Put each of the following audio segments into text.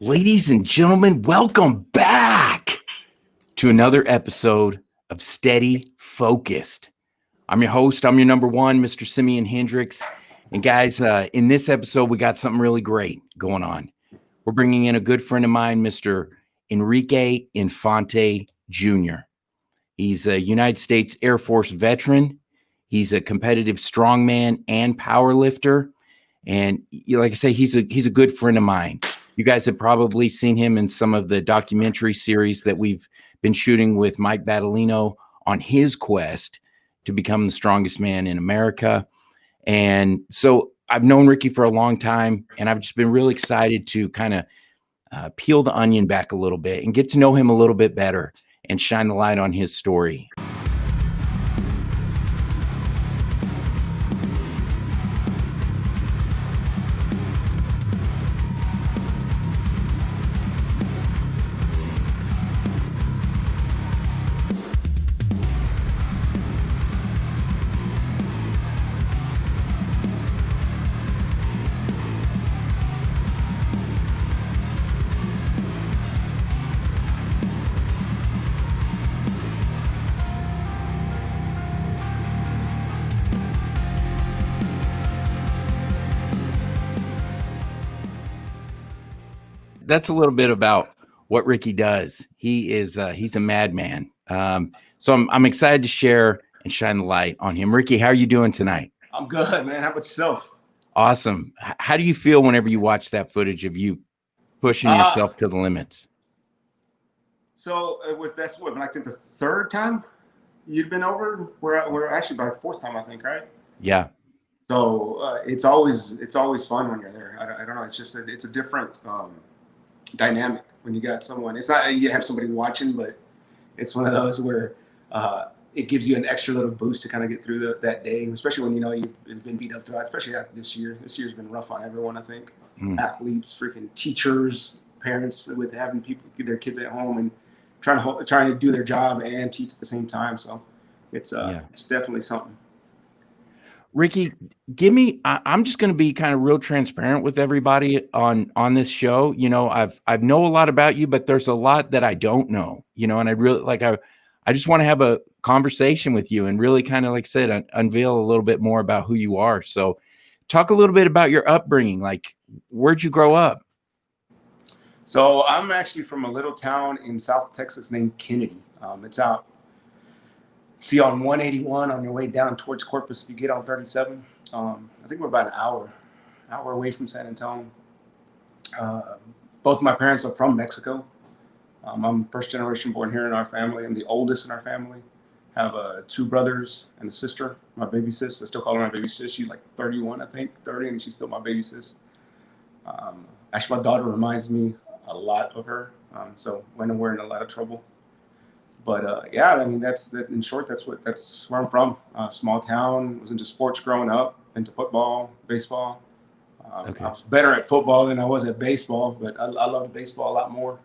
Ladies and gentlemen, welcome back to another episode of Steady Focused. I'm your host. I'm your number one, Mr. SimeonHendrix. And guys, in this episode, we got something really great going on. We're bringing in a good friend of mine, Mr. Enrique Infante Jr. He's a United States Air Force veteran. He's a competitive strongman and powerlifter. And like I say, he's a good friend of mine. You guys have probably seen him in some of the documentary series that we've been shooting with Mike Battolino on his quest to become the strongest man in America. And so I've known Ricky for a long time, and I've just been really excited to kind of peel the onion back a little bit and get to know him a little bit better and shine the light on his story. That's a little bit about what Ricky does. He's a madman. So I'm excited to share and shine the light on him. Ricky, how are you doing tonight? I'm good, man. How about yourself? Awesome. How do you feel whenever you watch that footage of you pushing yourself to the limits? So that's what, I think the third time you've been over. We're actually by the fourth time, I think, right? Yeah. So it's always fun when you're there. I don't know. It's just it's a different dynamic when you got someone. It's not you have somebody watching, but it's one of those where it gives you an extra little boost to kind of get through that day, especially when you know you've been beat up throughout. Especially after this year. This year's been rough on everyone. I think athletes, freaking teachers, parents with having their kids at home and trying to do their job and teach at the same time. So it's definitely something. Ricky, I'm just going to be kind of real transparent with everybody on this show. You know, I know a lot about you, but there's a lot that I don't know, and I really I just want to have a conversation with you and really kind of, like I said, unveil a little bit more about who you are. So talk a little bit about your upbringing. Like, where'd you grow up? So I'm actually from a little town in South Texas named Kennedy. It's out. See, on 181 on your way down towards Corpus, if you get on 37, I think we're about an hour away from San Antonio. Both of my parents are from Mexico. I'm first generation born here in our family. I'm the oldest in our family. Have two brothers and a sister, my baby sis. I still call her my baby sis. She's like 31, I think, 30, and she's still my baby sis. Actually, my daughter reminds me a lot of her. So when we're in a lot of trouble. But yeah, I mean, in short, that's where I'm from. Small town. Was into sports growing up. Into football, baseball. Okay. I was better at football than I was at baseball, but I loved baseball a lot more.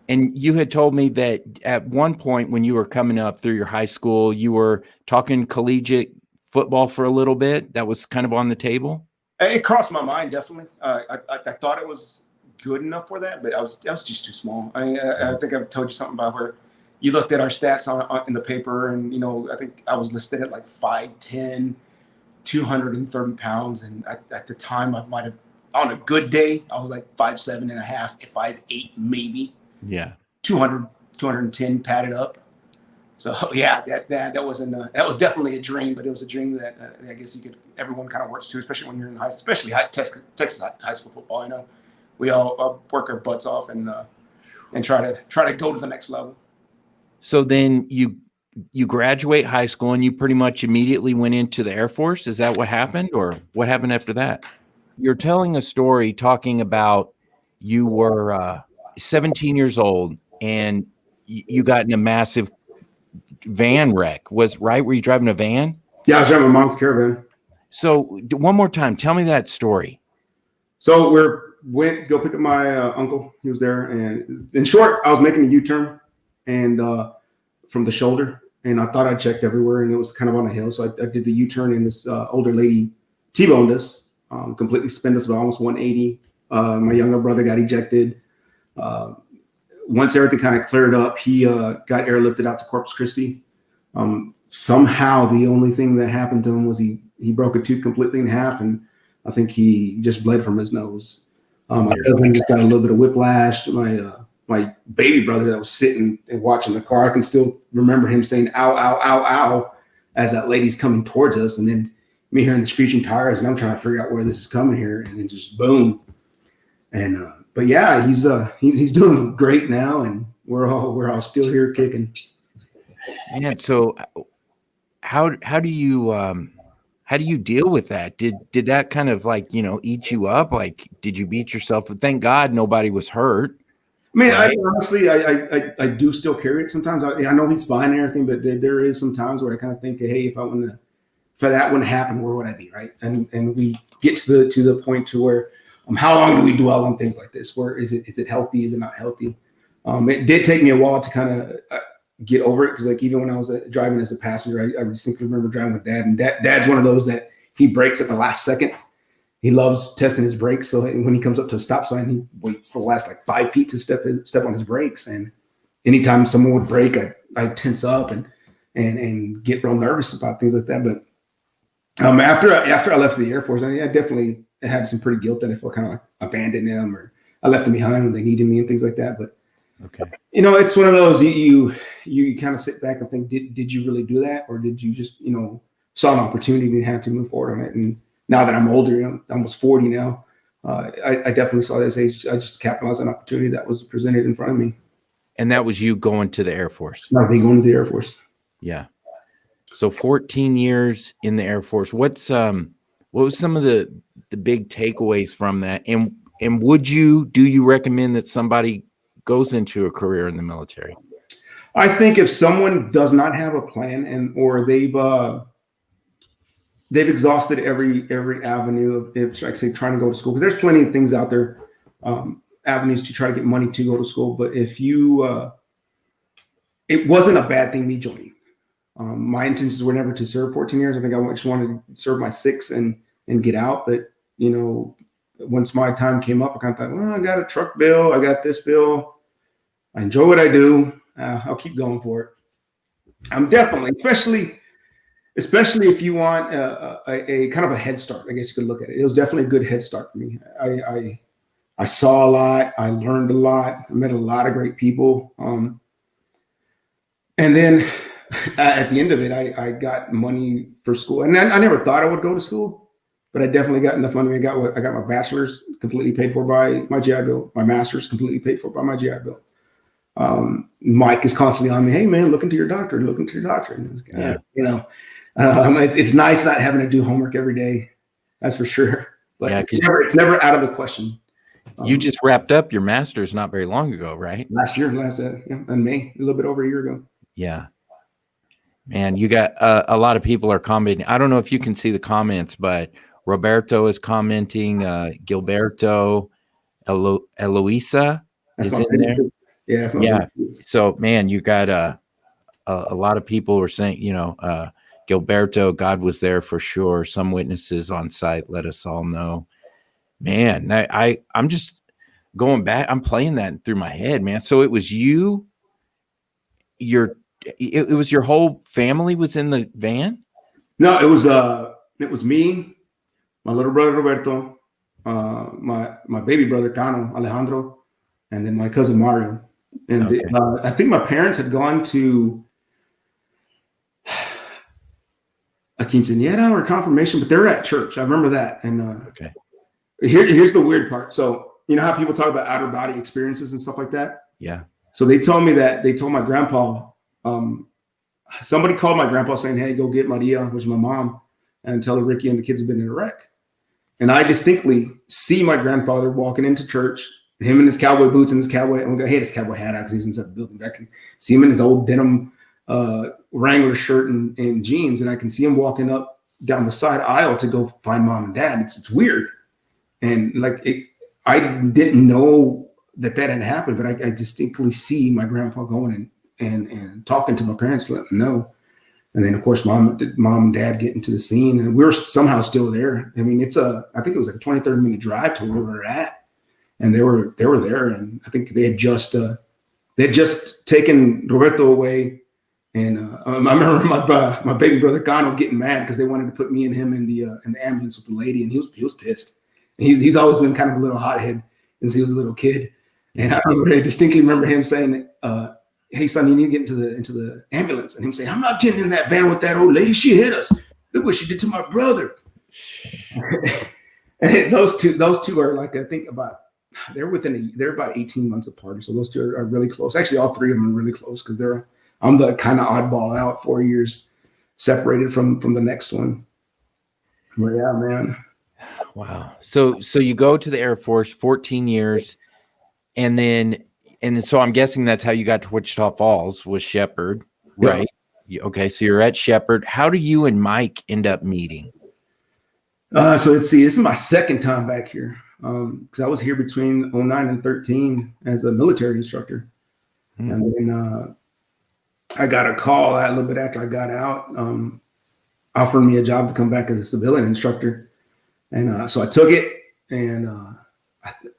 And you had told me that at one point when you were coming up through your high school, you were talking collegiate football for a little bit. That was kind of on the table. It crossed my mind, definitely. I thought it was good enough for that, but I was just too small. I mean, I think I've told you something about where you looked at our stats in the paper, and I think I was listed at like 5'10", 230 pounds, and at the time I might have, on a good day, I was like 5'7" and a half, 5'8" maybe. Yeah. 210 padded up. So yeah, that was definitely a dream, but it was a dream that I guess everyone kind of works to, especially when you're in especially Texas high school football. I know we all work our butts off and try to go to the next level. So then you graduate high school and you pretty much immediately went into the Air Force. Is that what happened, or what happened after that? You're telling a story talking about you were 17 years old and you got in a massive van wreck. Were you driving a van? Yeah, I was driving my mom's caravan. So one more time, tell me that story. So went go pick up my uncle. He was there, and in short, I was making a U-turn and from the shoulder, and I thought I checked everywhere, and it was kind of on a hill. So I did the U-turn, and this older lady T-boned us, completely spinned us about almost 180. My younger brother got ejected. Once everything kind of cleared up, he got airlifted out to Corpus Christi. Somehow the only thing that happened to him was he broke a tooth completely in half, and I think he just bled from his nose. My cousin just got a little bit of whiplash. My baby brother that was sitting and watching the car, I can still remember him saying, ow, ow, ow, ow, as that lady's coming towards us. And then me hearing the screeching tires, and I'm trying to figure out where this is coming here. And then just boom. And, but yeah, he's doing great now. And we're all still here kicking. And so how do you deal with that? Did that kind of like, eat you up? Like, did you beat yourself? Thank God nobody was hurt. I mean, right? Honestly, I do still carry it sometimes. I know he's fine and everything, but there is some times where I kind of think, hey, if that wouldn't happen, where would I be, right? And we get to the point to where, how long do we dwell on things like this? Where is it healthy? Is it not healthy? It did take me a while to kind of get over it, because like even when I was driving as a passenger, I distinctly remember driving with Dad, and Dad's one of those that he brakes at the last second. He loves testing his brakes. So when he comes up to a stop sign, he waits the last like 5 feet to step on his brakes. And anytime someone would brake, I tense up and get real nervous about things like that. But after I left the Air Force, I definitely had some pretty guilt that I felt kind of like abandoned them, or I left them behind when they needed me and things like that. But okay, it's one of those you kind of sit back and think, did you really do that, or did you just saw an opportunity and had to move forward on it? And now that I'm older, I'm almost 40 now, I definitely saw this age. I just capitalized on an opportunity that was presented in front of me. And that was you going to the Air Force? Not me going to the Air Force. Yeah. So 14 years in the Air Force. What was some of the big takeaways from that? And do you recommend that somebody goes into a career in the military? I think if someone does not have a plan or they've exhausted every avenue of, if like say, trying to go to school, because there's plenty of things out there, avenues to try to get money to go to school. But if you, it wasn't a bad thing me joining. My intentions were never to serve 14 years. I think I just wanted to serve my 6 and get out. But once my time came up, I kind of thought, well, I got a truck bill, I got this bill, I enjoy what I do. I'll keep going for it. I'm definitely, especially if you want a kind of a head start, I guess you could look at it. It was definitely a good head start for me. I saw a lot. I learned a lot. I met a lot of great people. And then at the end of it, I got money for school. And I never thought I would go to school, but I definitely got enough money. I got my bachelor's completely paid for by my GI Bill. My master's completely paid for by my GI Bill. Mike is constantly on me, hey man, look into your doctor. And it's nice not having to do homework every day. That's for sure. But yeah, it's never out of the question. You just wrapped up your master's not very long ago, right? Last in May, a little bit over a year ago. Yeah. Man, you got a lot of people are commenting. I don't know if you can see the comments, but Roberto is commenting. Gilberto, Eloisa is in there. Yeah. So, man, you got a lot of people were saying, Gilberto, God was there for sure. Some witnesses on site let us all know. Man, I'm just going back. I'm playing that through my head, man. So it was you, it was your whole family was in the van? No, it was me, my little brother Roberto, my baby brother Cano Alejandro, and then my cousin Mario. And okay. I think my parents had gone to a quinceañera or confirmation, but they were at church. I remember that. And okay. Here's the weird part. So you know how people talk about outer body experiences and stuff like that? Yeah. So they told my grandpa, somebody called my grandpa saying, hey, go get Maria, which is my mom, and tell her Ricky and the kids have been in a wreck. And I distinctly see my grandfather walking into church, him in his cowboy boots and his cowboy, and he had his cowboy hat out because he was inside the building. But I can see him in his old denim Wrangler shirt and jeans, and I can see him walking up down the side aisle to go find mom and dad. It's weird. And I didn't know that had happened, but I distinctly see my grandpa going and talking to my parents to let them know. And then of course, mom and dad get into the scene, and we were somehow still there. I mean, I think it was like a 20, 30 minute drive to where we were at. and they were there, and I think they had just taken Roberto away. And I remember my baby brother Gano getting mad because they wanted to put me and him in the ambulance with the lady, and he was pissed. And he's always been kind of a little hothead since he was a little kid. And I distinctly remember him saying, "Hey son, you need to get into the ambulance." And him saying, "I'm not getting in that van with that old lady. She hit us. Look what she did to my brother." And those two are like, I think they're about 18 months apart. So those two are really close. Actually, all three of them are really close because I'm the kind of oddball out, 4 years separated from the next one. But yeah, man. Wow. So you go to the Air Force, 14 years, and then so I'm guessing that's how you got to Wichita Falls was Shepherd, right? Yeah. Okay, so you're at Shepherd. How do you and Mike end up meeting? So let's see. This is my second time back here because I was here between 09 and 13 as a military instructor, and then I got a call a little bit after I got out, offering me a job to come back as a civilian instructor. And so I took it, and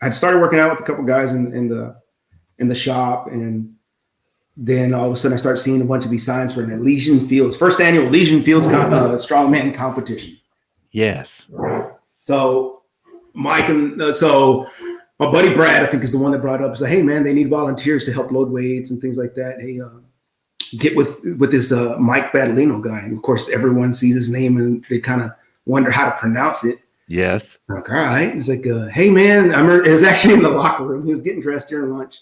I started working out with a couple guys in the shop. And then all of a sudden I started seeing a bunch of these signs for an Elysian Fields, first annual Elysian Fields strongman competition. Yes. So Mike so my buddy Brad, I think, is the one that brought up, said, "Hey man, they need volunteers to help load weights and things like that. Hey, get with this Mike Badalino guy." And of course, everyone sees his name and they kind of wonder how to pronounce it. Yes. I'm like, all right. He's like, "Hey man," it was actually in the locker room. He was getting dressed during lunch.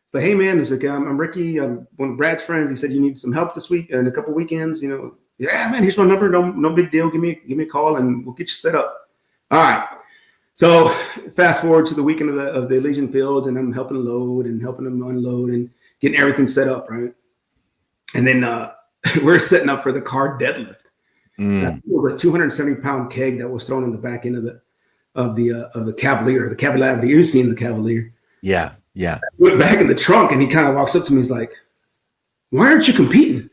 So, "Hey man," he's like, "I'm Ricky. I'm one of Brad's friends. He said you need some help this week and a couple weekends. You know, yeah, man. Here's my number. No big deal. Give me a call and we'll get you set up." All right. So fast forward to the weekend of the Elysian Fields, and I'm helping load and helping them unload and getting everything set up, right? And then we're setting up for the car deadlift. It was a 270-pound keg that was thrown in the back end of the Cavalier. The Cavalier, you've seen the Cavalier. Yeah. I went back in the trunk, and he kind of walks up to me. He's like, "Why aren't you competing?"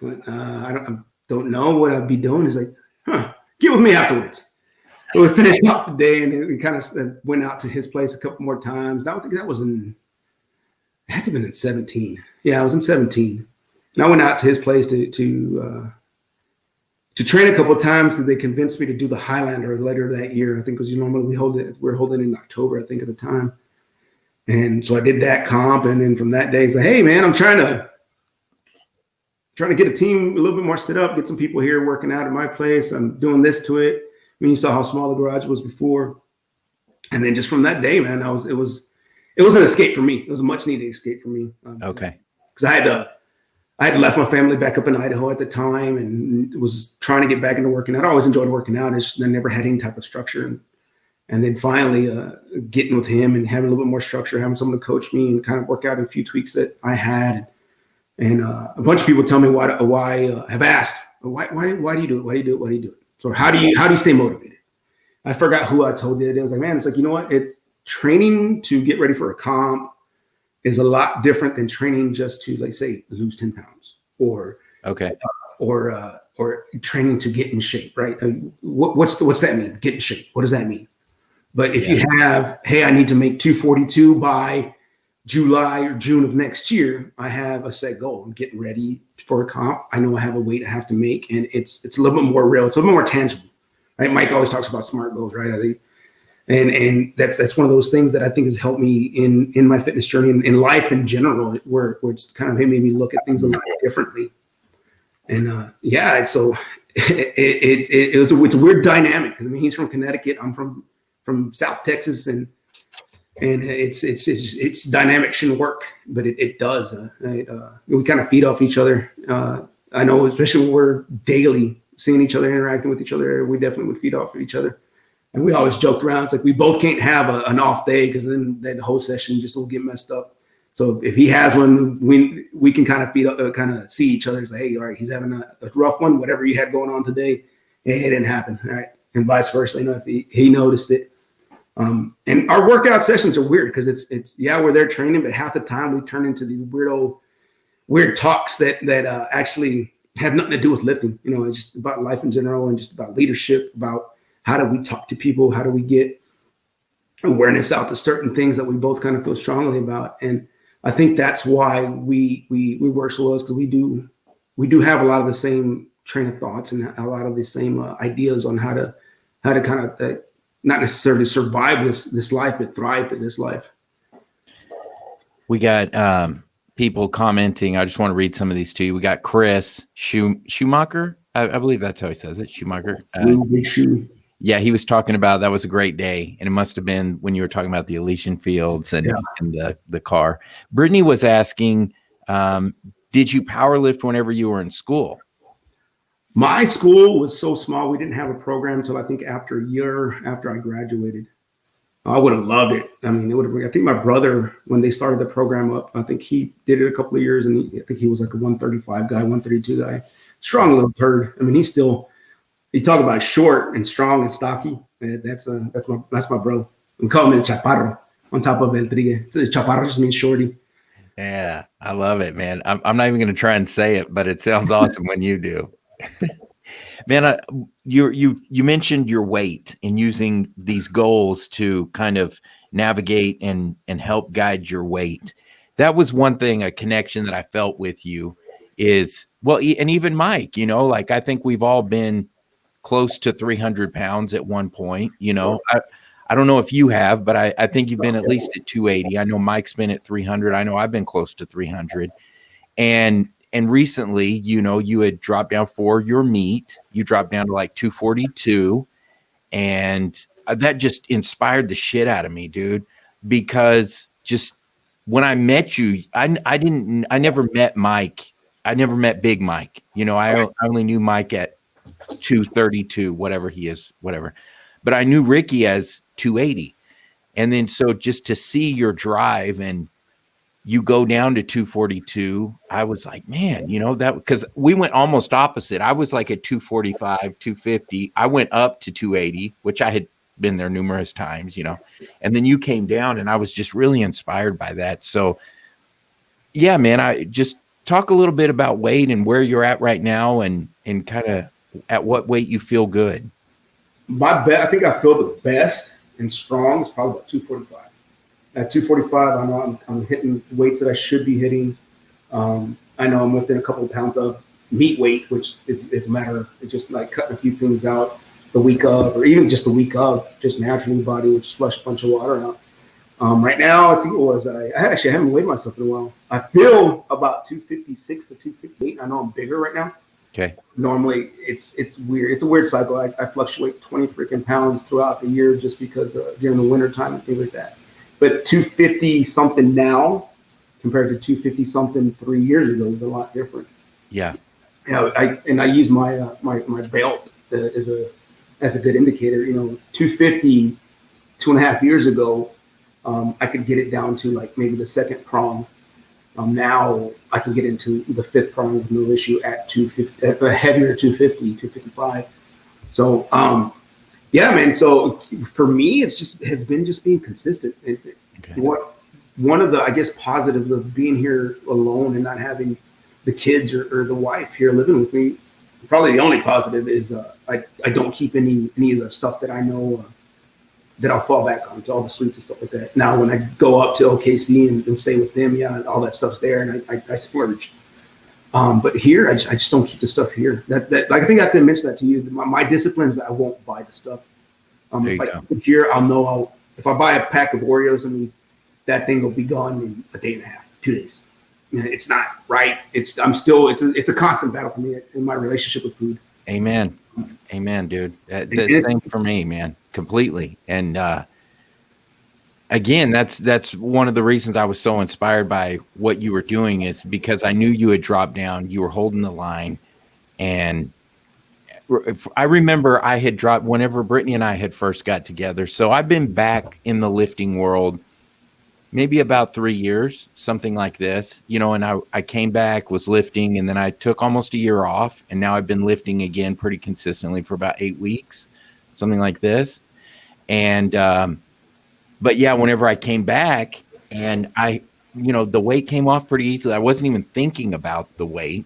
I went, I don't know what I'd be doing. He's like, "Get with me afterwards." So we finished off the day, and then we kind of went out to his place a couple more times. I think that was it had to have been in 17. Yeah, I was in 17. And I went out to his place to train a couple of times because they convinced me to do the Highlander later that year. I think because normally we're holding it in October, I think, at the time. And so I did that comp, and then from that day, he's like, "Hey man, I'm trying to get a team a little bit more set up, get some people here working out at my place. I'm doing this to it." I mean, you saw how small the garage was before. And then just from that day, man, it was an escape for me. It was a much needed escape for me. Okay. Because I had left my family back up in Idaho at the time and was trying to get back into working out. I always enjoyed working out. I never had any type of structure. And then finally getting with him and having a little bit more structure, having someone to coach me and kind of work out a few tweaks that I had. And a bunch of people tell me have asked, why do you do it? Why do you do it? Why do you do it? So how do you stay motivated? I forgot who I told the other day. I was like, man, it's like, you know what? It's training to get ready for a comp is a lot different than training just to, like, say, lose 10 pounds or training to get in shape, right? What's that mean? Get in shape. What does that mean? But if you have, hey, I need to make 242 by July or June of next year, I have a set goal. I'm getting ready for a comp. I know I have a weight I have to make, and it's a little bit more real. It's a little bit more tangible, right? Mike always talks about SMART goals, right? I think, and that's one of those things that I think has helped me in my fitness journey and in life in general, where it's kind of made me look at things a lot differently. And so it's a weird dynamic because I mean he's from Connecticut, I'm from South Texas, and it's dynamic shouldn't work, but it does. We kind of feed off each other. I know, especially when we're daily seeing each other, interacting with each other, we definitely would feed off of each other. And we always joked around. It's like we both can't have an off day because then the whole session just will get messed up. So if he has one, we can kind of kind of see each other. It's like, hey, all right, he's having a rough one. Whatever you had going on today, it didn't happen, all right? And vice versa. You know, if he noticed it. And our workout sessions are weird because it's we're there training, but half the time we turn into these weird talks that actually have nothing to do with lifting. You know, it's just about life in general and just about leadership, about how do we talk to people, how do we get awareness out to certain things that we both kind of feel strongly about. And I think that's why we work so well, because we do have a lot of the same train of thoughts and a lot of the same ideas on how to kind of not necessarily survive this life, but thrive in this life. We got people commenting. I just want to read some of these to you. We got Chris Schumacher. I believe that's how he says it. Schumacher. Yeah, he was talking about that was a great day, and it must have been when you were talking about the Elysian Fields and the car. Brittany was asking, did you powerlift whenever you were in school? My school was so small, we didn't have a program until I think after a year after I graduated. I would have loved it. I mean, I think my brother, when they started the program up, I think he did it a couple of years, and I think he was like a 135 guy, 132 guy, strong little turd. I mean, you talk about short and strong and stocky. That's my bro. We call him El Chaparro on top of Enrique. Chaparro just means shorty. Yeah, I love it, man. I'm not even going to try and say it, but it sounds awesome when you do. Man, you mentioned your weight and using these goals to kind of navigate and help guide your weight. That was one thing, a connection that I felt with you is, well, and even Mike, like I think we've all been close to 300 pounds at one point. I don't know if you have, but I think you've been at least at 280. I know Mike's been at 300. I know I've been close to 300. And recently, you had dropped down for your meet. You dropped down to like 242. And that just inspired the shit out of me, dude, because just when I met you, I never met Mike. I never met Big Mike. I only knew Mike at 232, whatever he is, whatever. But I knew Ricky as 280. And then so just to see your drive and you go down to 242, I was like, man, that because we went almost opposite. I was like at 245, 250. I went up to 280, which I had been there numerous times, and then you came down and I was just really inspired by that. So yeah, man, I just talk a little bit about weight and where you're at right now and kind of at what weight you feel good. I think I feel the best and strong is probably about 245. At 245, I know I'm hitting weights that I should be hitting. I know I'm within a couple of pounds of meet weight, which is a matter of just like cutting a few things out the week of, or even just the week of, just naturally body would just flush a bunch of water out. Right now, I actually haven't weighed myself in a while. I feel about 256 to 258. I know I'm bigger right now. Okay. Normally, it's weird. It's a weird cycle. I fluctuate 20 freaking pounds throughout the year just because during the winter time and things like that. But 250 something now compared to 250 something 3 years ago is a lot different. Yeah. I use my my belt as a good indicator. 250 2.5 years ago, I could get it down to like maybe the second prong. Now I can get into the fifth prong with no issue at 250, at a heavier 250, 255. So, yeah, man. So for me, has been being consistent. Okay. One of the, I guess, positives of being here alone and not having the kids or the wife here living with me, probably the only positive is I don't keep any of the stuff that I know that I'll fall back on, to all the sweets and stuff like that. Now, when I go up to OKC and stay with them, yeah, all that stuff's there, and I splurge. But here, I just don't keep the stuff here. That like, I think I have to mention that to you. My discipline is I won't buy the stuff. If I keep it here, I'll know if I buy a pack of Oreos, that thing will be gone in a day and a half, 2 days. It's not right. It's a constant battle for me in my relationship with food. Amen, dude. The same for me, man. Completely. And again, that's one of the reasons I was so inspired by what you were doing, is because I knew you had dropped down, you were holding the line. And I remember I had dropped whenever Brittany and I had first got together. So I've been back in the lifting world maybe about 3 years, something like this, and I came back, was lifting, and then I took almost a year off, and now I've been lifting again pretty consistently for about 8 weeks, something like this. And, but yeah, whenever I came back and the weight came off pretty easily. I wasn't even thinking about the weight,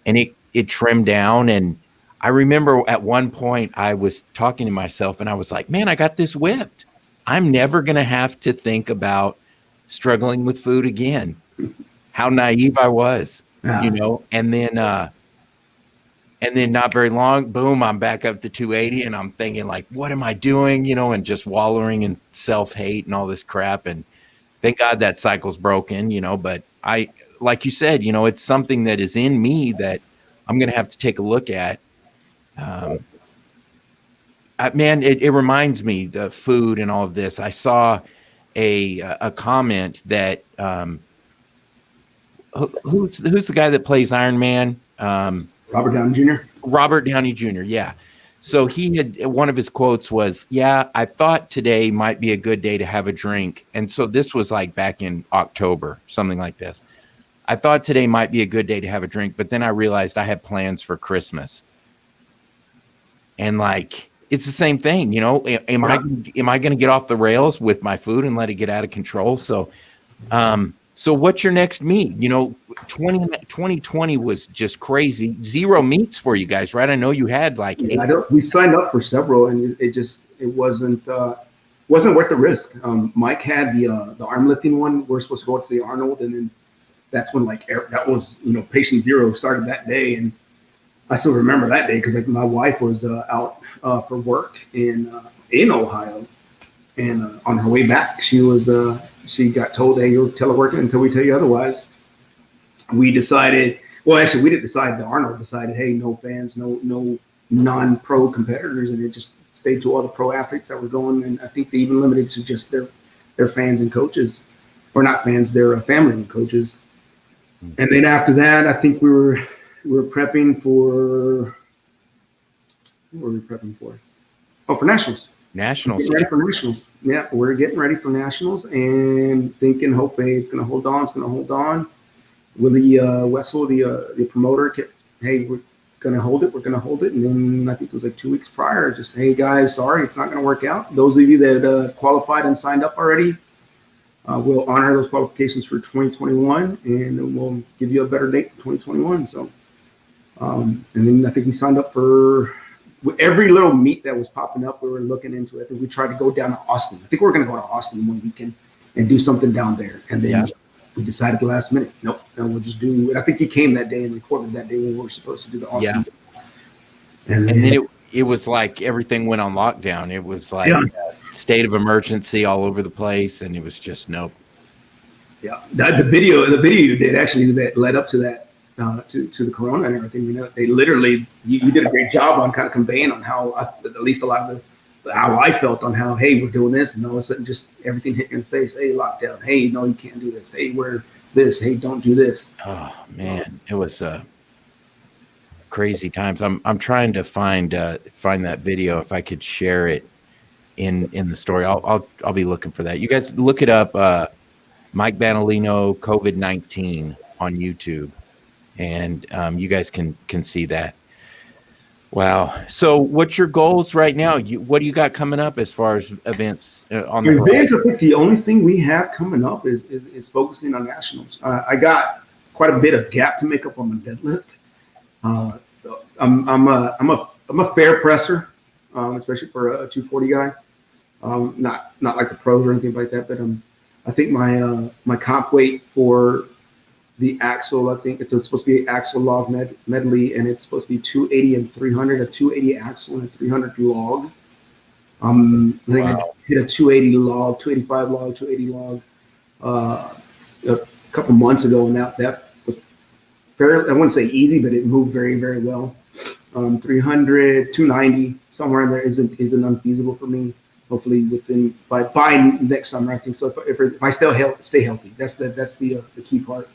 and it trimmed down. And I remember at one point I was talking to myself and I was like, man, I got this whipped. I'm never going to have to think about struggling with food again. How naive I was, Yeah. And then not very long, boom, I'm back up to 280 and I'm thinking like, what am I doing? And just wallowing in self-hate and all this crap. And thank God that cycle's broken, but like you said, it's something that is in me that I'm going to have to take a look at. Man, it reminds me, the food and all of this. I saw a comment that, who's the guy that plays Iron Man? Robert Downey Jr. Robert Downey Jr. Yeah. So one of his quotes was, "Yeah, I thought today might be a good day to have a drink." And so this was like back in October, something like this. I thought today might be a good day to have a drink, but then I realized I had plans for Christmas. And like, it's the same thing, am I going to get off the rails with my food and let it get out of control? So, so what's your next meet? 2020 was just crazy. 0 meets for you guys, right? I know you had like 8. We signed up for several, and it wasn't worth the risk. Mike had the arm lifting one. We're supposed to go to the Arnold, and then that's when that was patient 0 started that day, and I still remember that day because my wife was out for work in Ohio, and on her way back, she got told, "Hey, you're teleworking until we tell you otherwise." We decided. Well, actually, we didn't decide. The Arnold decided, "Hey, no fans, no non-pro competitors," and it just stayed to all the pro athletes that were going. And I think they even limited to just their fans and coaches, or not fans, their family and coaches. And then after that, I think we were prepping for. What were we prepping for? Oh, for nationals. Nationals. Ready for nationals. Yeah, we're getting ready for nationals and thinking, hope it's going to hold on. It's going to hold on. Willie Wessel, the promoter, kept, "Hey, we're going to hold it. We're going to hold it." And then I think it was like 2 weeks prior, just, "Hey guys, sorry, it's not going to work out. Those of you that qualified and signed up already, we'll honor those qualifications for 2021, and then we'll give you a better date for 2021." So, and then I think we signed up for every little meet that was popping up. We were looking into it. We tried to go down to Austin. I think we were going to go to Austin one weekend and do something down there. And then we decided at the last minute, nope, no, we'll just do it. I think you came that day and recorded that day when we were supposed to do the Austin. Yeah. And then it was like everything went on lockdown. It was like state of emergency all over the place. And it was just nope. Yeah. The video you did actually that led up to that. To the corona and everything, they literally you did a great job on kind of conveying on how at least a lot of how I felt on how, hey, we're doing this, and all of a sudden just everything hit in your face. Hey, lockdown. Hey, no, you can't do this. Hey, wear this. Hey, don't do this. Oh man, it was crazy times. I'm trying to find that video if I could share it in the story. I'll be looking for that. You guys look it up. Mike Banalino COVID-19 on YouTube. And you guys can see that. Wow. So what's your goals right now? What do you got coming up as far as events on the events? I think the only thing we have coming up is focusing on nationals. I got quite a bit of gap to make up on my deadlift. I'm a fair presser, especially for a 240 guy. Not like the pros or anything like that, but I think my comp weight for the axle, I think it's supposed to be axle log medley, and it's supposed to be 280 and 300, a 280 axle and a 300 log. I think I hit a 280 log, 285 log, 280 log a couple months ago, and that was fairly, I wouldn't say easy, but it moved very, very well. 300, 290, somewhere in there isn't unfeasible for me. Hopefully by next summer, I think so. If I stay healthy, that's the key part.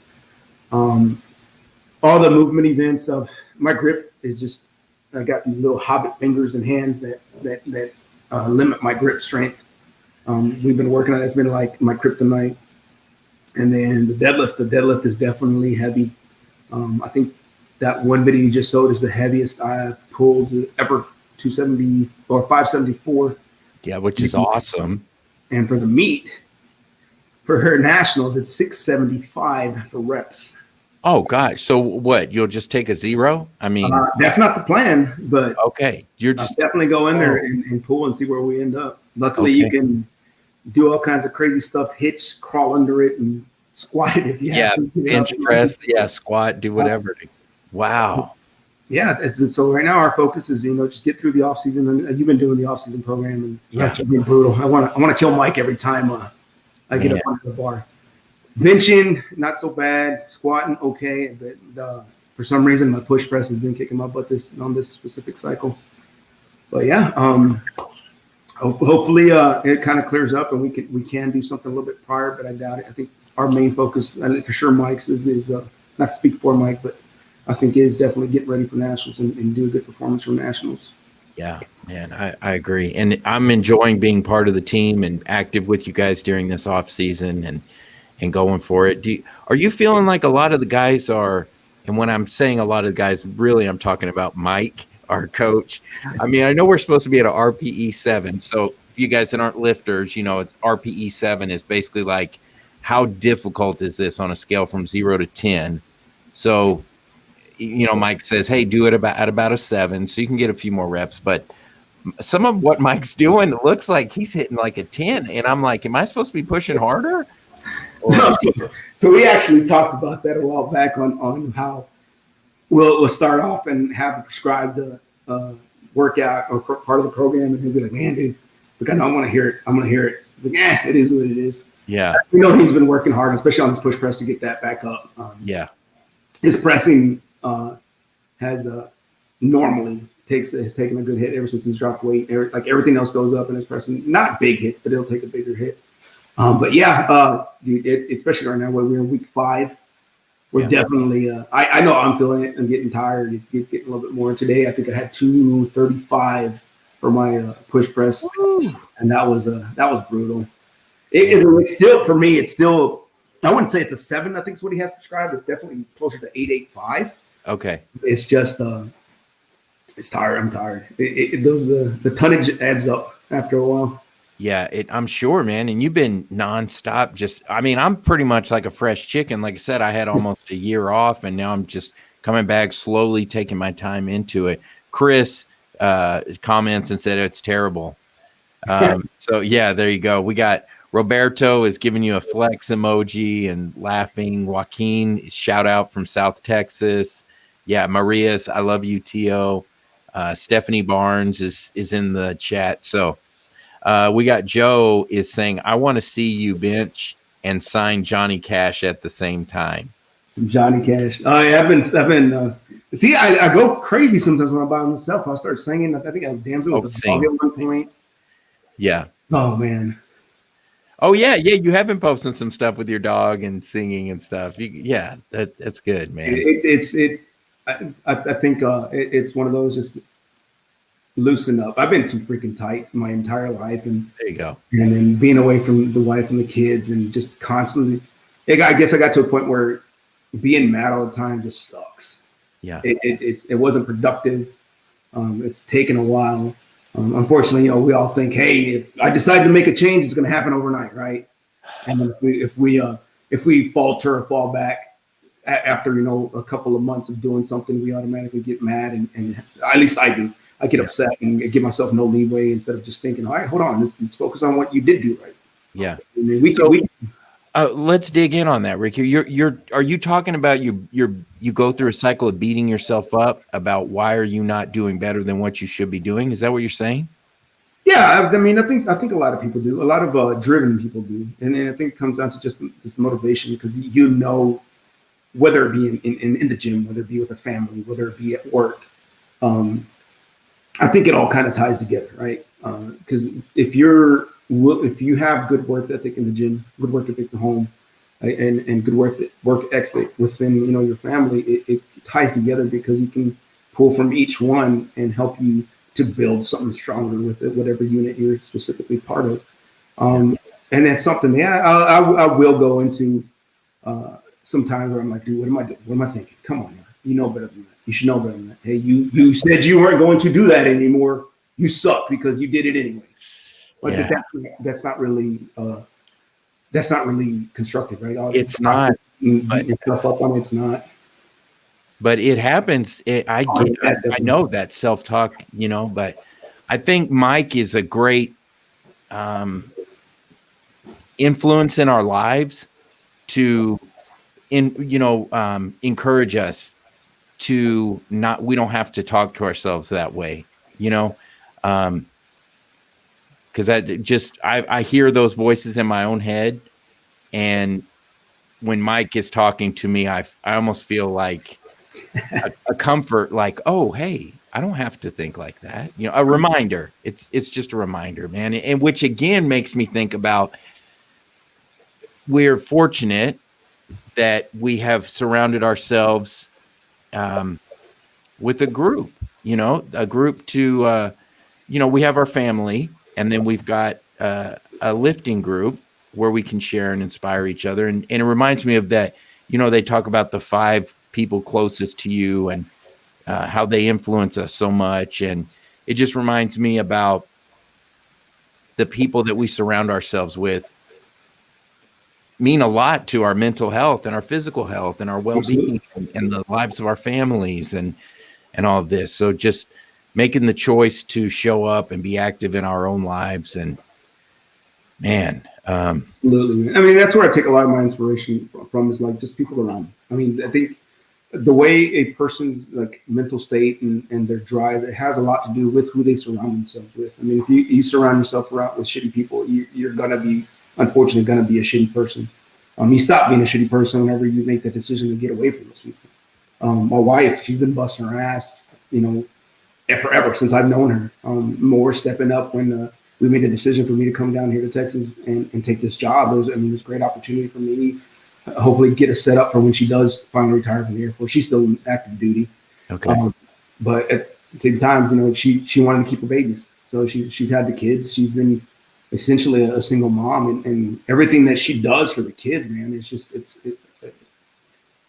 All the movement events of my grip is just, I got these little hobbit fingers and hands that limit my grip strength. We've been working on it. It's been like my kryptonite. And then the deadlift is definitely heavy. I think that one video you just showed is the heaviest I pulled ever, 270 or 574. Yeah, which is awesome. And for the meet, for her nationals, it's 675 for reps. Oh gosh! So what? You'll just take a 0? I mean, that's not the plan, but okay, you're just definitely go in there and pull and see where we end up. Luckily, you can do all kinds of crazy stuff, hitch, crawl under it, and squat it if you have to. Bench press, squat, do whatever. Wow. Yeah, so right now our focus is, just get through the off season, and you've been doing the off season program, and it's been brutal. I want to kill Mike every time I get up under the bar. Benching, not so bad. Squatting, okay, but for some reason my push press has been kicking my butt on this specific cycle. But yeah, hopefully it kind of clears up and we can do something a little bit prior, but I doubt it. I think our main focus, for sure, Mike's is not to speak for Mike, but I think is definitely get ready for nationals and do a good performance for nationals. Yeah, man, I agree. And I'm enjoying being part of the team and active with you guys during this off season and going for it. Are you feeling like a lot of the guys are, and when I'm saying a lot of the guys, really I'm talking about Mike, our coach. I mean, I know we're supposed to be at an RPE 7. So if you guys that aren't lifters, it's RPE 7 is basically like, how difficult is this on a scale from 0 to 10? So Mike says, hey, do it at about a 7 so you can get a few more reps. But some of what Mike's doing looks like he's hitting like a 10. And I'm like, am I supposed to be pushing harder? So we actually talked about that a while back on how we'll start off and have a prescribed workout or part of the program. And he'll be like, man, dude, it's like, I know I want to hear it. I'm going to hear it. It's like, it is what it is. Yeah. He's been working hard, especially on his push press to get that back up. His pressing has normally has taken a good hit ever since he's dropped weight. Like everything else goes up in his pressing, not big hit, but it'll take a bigger hit. But dude, especially right now where we're in week 5, we're definitely. I know I'm feeling it. I'm getting tired. It's getting a little bit more. Today I think I had 235 for my push press, and that was brutal. It's still, for me, it's still. I wouldn't say it's a 7. I think is what he has prescribed. It's definitely closer to 8.85. Okay. It's just, it's tired. I'm tired. The tonnage adds up after a while. Yeah, I'm sure, man. And you've been nonstop. I'm pretty much like a fresh chicken. Like I said, I had almost a year off, and now I'm just coming back slowly, taking my time into it. Chris comments and said it's terrible. So yeah, there you go. We got Roberto is giving you a flex emoji and laughing. Joaquin, shout out from South Texas. Yeah, Maria's, I love you, Tio. Stephanie Barnes is in the chat. So we got Joe is saying, I want to see you bench and sign Johnny Cash at the same time. Some Johnny Cash. I've been see, I go crazy sometimes when I'm by myself. I start singing. I think I was dancing with the dog at one point. Yeah. Oh man. Oh yeah, you have been posting some stuff with your dog and singing and stuff. That's good, man. I think it's one of those, just loosen up. I've been too freaking tight my entire life, and there you go. And then being away from the wife and the kids, and just constantly, I guess I got to a point where being mad all the time just sucks. Yeah, it wasn't productive. It's taken a while. Unfortunately, we all think, hey, if I decide to make a change, it's going to happen overnight, right? And if we falter or fall back after a couple of months of doing something, we automatically get mad, and at least I do. I get upset and give myself no leeway instead of just thinking, all right, hold on, let's focus on what you did do right. Yeah. And let's dig in on that, Ricky. Are you talking about you go through a cycle of beating yourself up about why are you not doing better than what you should be doing? Is that what you're saying? Yeah, I think a lot of people do. A lot of driven people do, and then I think it comes down to just motivation, because whether it be in the gym, whether it be with a family, whether it be at work. I think it all kind of ties together, right? Because if you have good work ethic in the gym, good work ethic at home, and good work ethic within your family, it ties together, because you can pull from each one and help you to build something stronger with it, whatever unit you're specifically part of. And that's something. Yeah, I will go into sometimes where I'm like, dude, what am I doing? What am I thinking? Come on, man. You know better than that. You should know better than that. Hey, you said you weren't going to do that anymore. You suck because you did it anyway. But that's not really constructive, right? It's not. It's not. But it happens. I know that self-talk, but I think Mike is a great influence in our lives to encourage us to not, we don't have to talk to ourselves that way, because I hear those voices in my own head, and when Mike is talking to me, I almost feel like a comfort, like, oh, hey, I don't have to think like that. A reminder. It's just a reminder, man. And which again makes me think about, we're fortunate that we have surrounded ourselves with a group, to, we have our family, and then we've got a lifting group where we can share and inspire each other. And it reminds me of that, they talk about the 5 people closest to you and how they influence us so much. And it just reminds me about the people that we surround ourselves with mean a lot to our mental health and our physical health and our well-being and the lives of our families and all of this. So just making the choice to show up and be active in our own lives. And man, absolutely. I mean, that's where I take a lot of my inspiration from, is like just people around me. I mean, I think the way a person's like mental state and their drive, it has a lot to do with who they surround themselves with. I mean, if you surround yourself around with shitty people, you're going to be, unfortunately, going to be a shitty person. You stop being a shitty person whenever you make the decision to get away from those people. My wife, she's been busting her ass, forever since I've known her. More stepping up when we made a decision for me to come down here to Texas and take this job. It was a great opportunity for me. Hopefully get us set up for when she does finally retire from the Air Force. She's still in active duty. Okay. But at the same time, she wanted to keep her babies. So she's had the kids. She's been essentially a single mom, and everything that she does for the kids, man, it's just,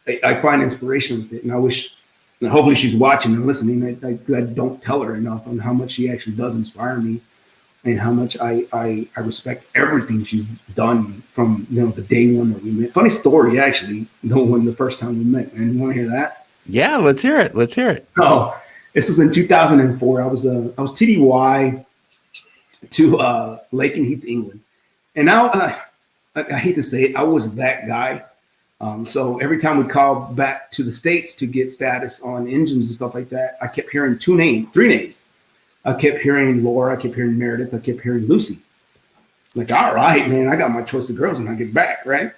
I find inspiration with it. And I wish, and hopefully she's watching and listening. I don't tell her enough on how much she actually does inspire me, and how much I respect everything she's done from, the day one that we met. Funny story, actually, when the first time we met, man. You want to hear that? Yeah, let's hear it. Let's hear it. Oh, this was in 2004. I was TDY to Lakenheath, England. And now, I hate to say it, I was that guy. So every time we called back to the States to get status on engines and stuff like that, I kept hearing 3 names. I kept hearing Laura, I kept hearing Meredith, I kept hearing Lucy. Like, all right, man, I got my choice of girls when I get back, right?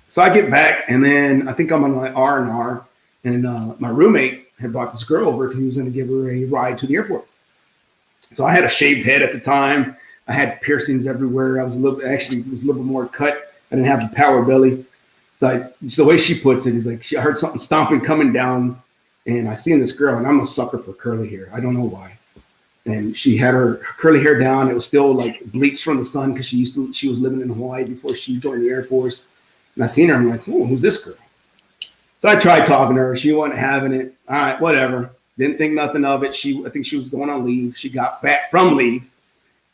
So I get back, and then I think I'm on my R&R, and my roommate had brought this girl over because he was going to give her a ride to the airport. So I had a shaved head at the time. I had piercings everywhere. I was a little bit more cut. I didn't have the power belly. So the way she puts it is like, I heard something stomping coming down, and I seen this girl, and I'm a sucker for curly hair. I don't know why. And she had her curly hair down. It was still like bleached from the sun because she was living in Hawaii before she joined the Air Force. And I seen her. I'm like, oh, who's this girl? So I tried talking to her. She wasn't having it. All right, whatever. Didn't think nothing of it. I think she was going on leave. She got back from leave.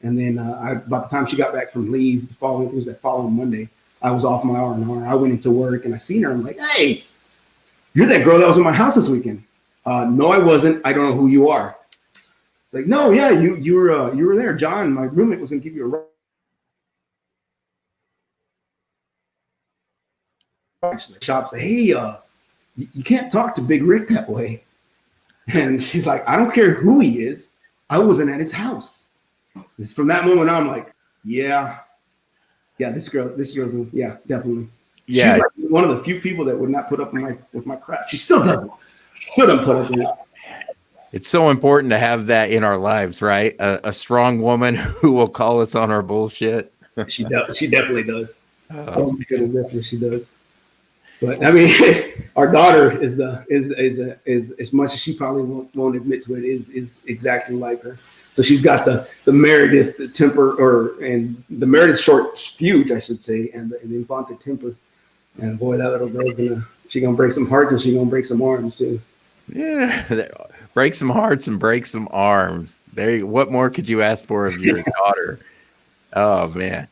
And then about the time she got back from leave, it was that following Monday, I was off my R&R. I went into work and I seen her. I'm like, hey, you're that girl that was in my house this weekend. No, I wasn't. I don't know who you are. It's like, no, yeah, you were there. John, my roommate, was going to give you a ride. The shop said, hey, you can't talk to Big Rick that way. And she's like, I don't care who he is. I wasn't at his house. From that moment on, I'm like, yeah, this girl's, yeah, definitely. Yeah. She's like one of the few people that would not put up with my crap. She still doesn't put up with it. It's so important to have that in our lives, right? A strong woman who will call us on our bullshit. She definitely does. Oh my goodness, definitely she does. But I mean, our daughter is as much as she probably won't admit to it, is exactly like her. So she's got the Meredith temper, and the Meredith short fuse, I should say, and the Infante temper. And boy, that little girl's gonna break some hearts, and she's gonna break some arms too. Yeah, break some hearts and break some arms. What more could you ask for of your daughter? Oh man.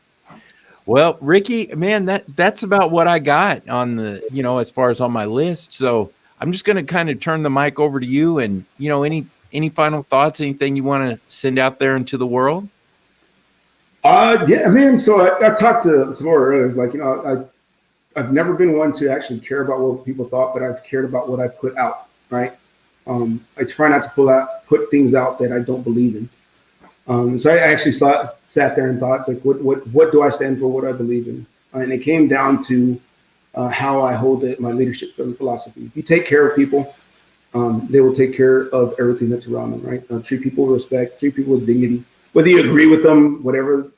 Well, Ricky, man, that's about what I got on the, as far as on my list. So I'm just going to kind of turn the mic over to you, and, any final thoughts, anything you want to send out there into the world? Yeah, man. So I talked to some more earlier, like, I've never been one to actually care about what people thought, but I've cared about what I put out, right? I try not to put things out that I don't believe in. So I actually sat there and thought, like, what do I stand for? What do I believe in? And it came down to how I hold my leadership philosophy. If you take care of people, they will take care of everything that's around them, right? Treat people with respect, treat people with dignity, whether you agree with them, whatever,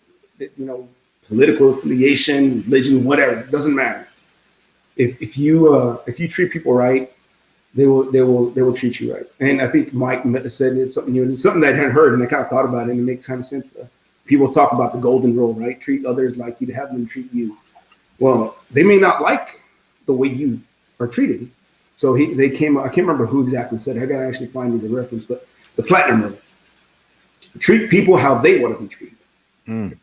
political affiliation, religion, whatever, it doesn't matter. If you treat people right, they will treat you right. And I think Mike said it's something that I hadn't heard, and I kind of thought about it, and it makes kind of sense. People talk about the golden rule, right? Treat others like you'd have them treat you. Well, they may not like the way you are treated. So I can't remember who exactly said it. I gotta actually find you the reference, but the platinum rule. Treat people how they want to be treated. Mm.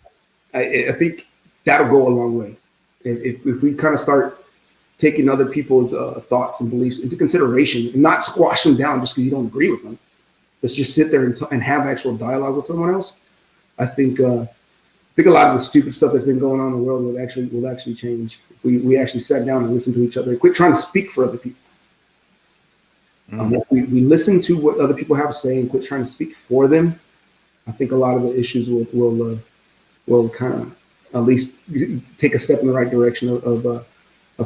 I think that'll go a long way. If we kind of start taking other people's thoughts and beliefs into consideration and not squash them down just because you don't agree with them. Let's just sit there and have actual dialogue with someone else. I think a lot of the stupid stuff that's been going on in the world will actually change. We actually sat down and listened to each other and quit trying to speak for other people. We listen to what other people have to say and quit trying to speak for them. I think a lot of the issues will kind of at least take a step in the right direction of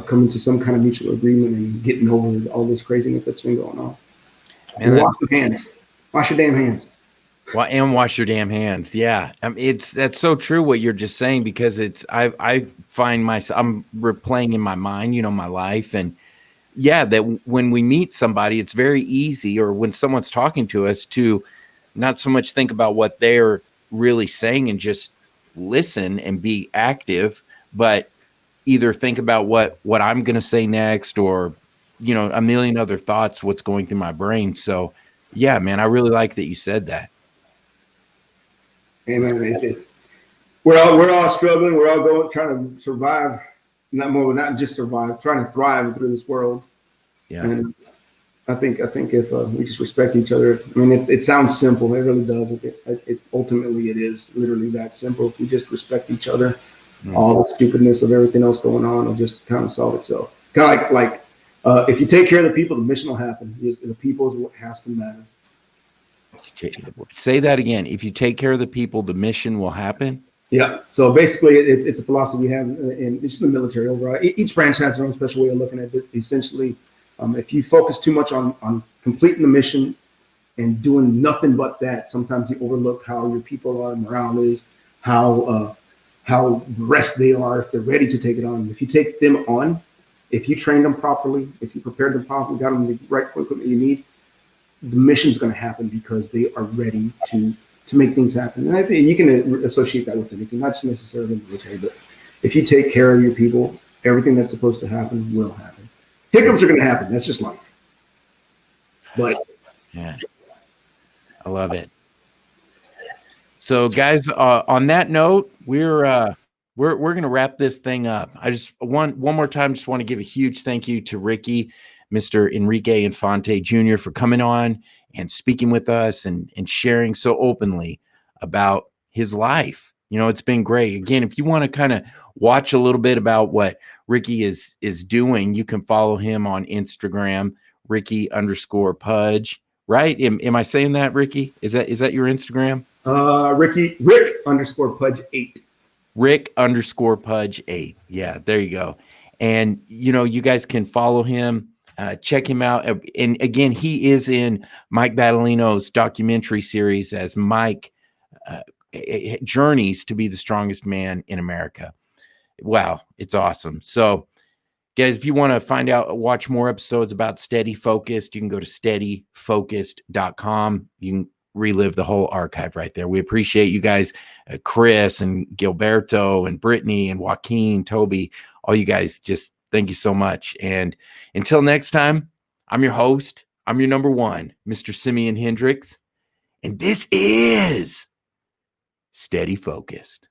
coming to some kind of mutual agreement and getting over all this craziness that's been going on. And wash your hands. Wash your damn hands. Well, and wash your damn hands. Yeah. That's so true what you're just saying, because I find myself, I'm replaying in my mind, my life. And yeah, that when we meet somebody, it's very easy, or when someone's talking to us, to not so much think about what they're really saying and just listen and be active, but either think about what I'm going to say next, or, a million other thoughts, what's going through my brain. So yeah, man, I really like that you said that. Amen. We're all struggling. We're all trying to survive, not just survive, trying to thrive through this world. Yeah. And I think if we just respect each other, it sounds simple. It really does. It ultimately it is literally that simple. If we just respect each other, all the stupidness of everything else going on will just kind of solve itself. Kind of like if you take care of the people, the mission will happen. The people is what has to matter. Say that again. If you take care of the people, the mission will happen. Yeah. So basically, it's a philosophy we have in just the military overall. Each branch has their own special way of looking at it. Essentially, if you focus too much on completing the mission and doing nothing but that, sometimes you overlook how your people are, morale is, how rest they are, if they're ready to take it on. If you take them on, if you train them properly, if you prepared them properly, got them the right equipment you need, the mission's going to happen because they are ready to make things happen. And I think you can associate that with anything, not just necessarily military, but if you take care of your people, everything that's supposed to happen will happen. Hiccups are going to happen. That's just life. But yeah, I love it. So guys, on that note, we're going to wrap this thing up. I just one more time, just want to give a huge thank you to Ricky, Mr. Enrique Infante Jr., for coming on and speaking with us and sharing so openly about his life. It's been great. Again, if you want to kind of watch a little bit about what Ricky is doing, you can follow him on Instagram, Ricky_Pudge. Right? Am I saying that, Ricky? Is that your Instagram? Rick_Pudge8. Rick_Pudge8. Yeah, there you go. And you guys can follow him, check him out. And again, he is in Mike Battolino's documentary series as Mike journeys to be the strongest man in America. Wow, it's awesome. So guys, if you want to watch more episodes about Steady Focused, you can go to steadyfocused.com. You can relive the whole archive right there. We appreciate you guys, Chris and Gilberto and Brittany and Joaquin, Toby, all you guys. Just thank you so much. And until next time, I'm your host. I'm your number one, Mr. SimeonHendrix. And this is Steady Focused.